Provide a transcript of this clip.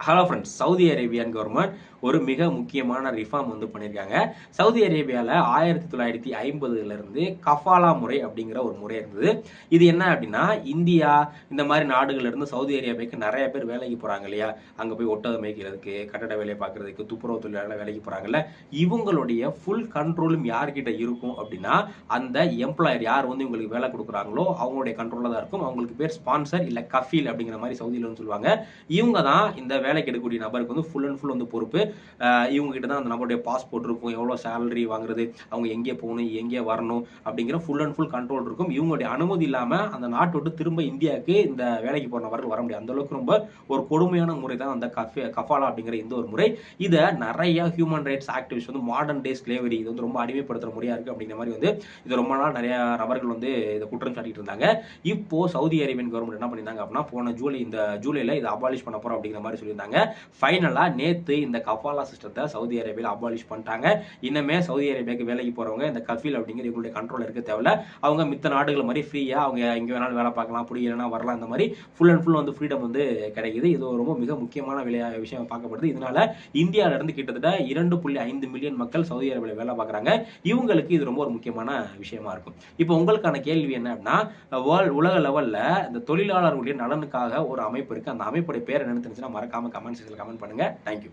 Hello friends, Saudi Arabian government ஒரு மிக முக்கியமான ரிஃபார்ம் பண்ணியிருக்காங்க. சவுதி அரேபியாவில் 1950 கஃபாலா முறை அப்படிங்கிற ஒரு முறை இருந்தது. இது என்ன அப்படின்னா, இந்தியா இந்த மாதிரி நாடுகள்ல இருந்து சவுதி அரேபியாவுக்கு நிறைய பேர் வேலைக்கு போறாங்க இல்லையா, அங்கே போய் ஒட்டகம் மேய்க்கிறதுக்கு, கட்டட வேலையை பார்க்கறதுக்கு, துப்புரவு தொழிலாளர் வேலைக்கு போறாங்கல்ல, இவங்களுடைய ஃபுல் கண்ட்ரோலும் யார்கிட்ட இருக்கும் அப்படின்னா, அந்த எம்ப்ளாயர் யார் இவங்களுக்கு வேலை கொடுக்குறாங்களோ அவங்களுடைய கண்ட்ரோலில் தான் இருக்கும். அவங்களுக்கு பேர் ஸ்பான்சர் இல்லை கஃபீல் அப்படிங்கிற மாதிரி சவுதியில் சொல்லுவாங்க. இவங்க தான் இந்த வேலைக்கு எடுக்கக்கூடிய நபருக்கு ஃபுல் அண்ட் ஃபுல் பொறுப்பு. இவங்க கிட்ட தான் அந்த நபருடைய பாஸ்போர்ட் இருக்கும், எவ்வளோ சேலரி வாங்குறது, அவங்க எங்கே போகணும், எங்கே வரணும் அப்படிங்கிற ஃபுல் அண்ட் ஃபுல் கண்ட்ரோல் இருக்கும். இவங்களுடைய அனுமதி இல்லாமல் அந்த நாட்டை விட்டு திரும்ப இந்தியாவுக்கு இந்த வேலைக்கு போகிற நபர்கள் வர முடியாது. அந்த அளவுக்கு ரொம்ப ஒரு கொடுமையான முறை தான் அந்த கஃபாலா அப்படிங்கிற இந்த ஒரு முறை. இதை நிறைய human rights activist modern day slavery, இது ரொம்ப அடிமைப்படுத்துற முறையா இருக்கு அப்படிங்கிற மாதிரி இது ரொம்ப நாள் நிறைய நபர்கள் இதை குற்றம் சாட்டிட்டு இருந்தாங்க. இப்போ சவுதி அரேபியன் கவர்மெண்ட் என்ன பண்ணிருந்தாங்க அப்படின்னா, போன ஜூலைல இதை அபாலிஷ் பண்ண போறோம் அப்படிங்கிற மாதிரி சொல்லியிருந்தாங்க. ஃபைனலா நேத்து இந்த கஃபாலா சிஸ்டத்தை சவுதி அரேபியாவில் அபாலிஷ் பண்ணிட்டாங்க. இன்னமே சவுதி அரேபியாவுக்கு வேலைக்கு போறவங்க இந்த கஃபீல் அப்படிங்கிற இவங்களுடைய கண்ட்ரோல் இருக்க தேவையில்ல. அவங்க மித்த நாடுகள் மாதிரி ஃப்ரீயா அவங்க எங்க வேணாலும் வேலை பார்க்கலாம், பிடிக்கலன்னா வரலாம். இந்த மாதிரி ஃபுல் அண்ட் ஃபுல் ஃப்ரீடம் கிடைக்குது. இது ரொம்ப மிக முக்கியமான விஷயம் பார்க்கப்படுது. இதனால இந்தியாவில இருந்து கிட்டத்தட்ட 2.5 மில்லியன் மக்கள் சவுதி அரேபியாவில் வேலை பார்க்குறாங்க. இவங்களுக்கு இது ரொம்ப ஒரு முக்கியமான விஷயமா இருக்கும். இப்போ உங்களுக்கான கேள்வி என்ன அப்படின்னா, உலக லெவல்ல இந்த தொழிலாளர்களுடைய நலனுக்காக ஒரு அமைப்பு இருக்கு. அந்த அமைப்புடைய பேர் என்னன்னு தெரிஞ்சுன்னா மறக்காம கமெண்ட் செக்ஷன்ல கமெண்ட் பண்ணுங்க. தேங்க்யூ.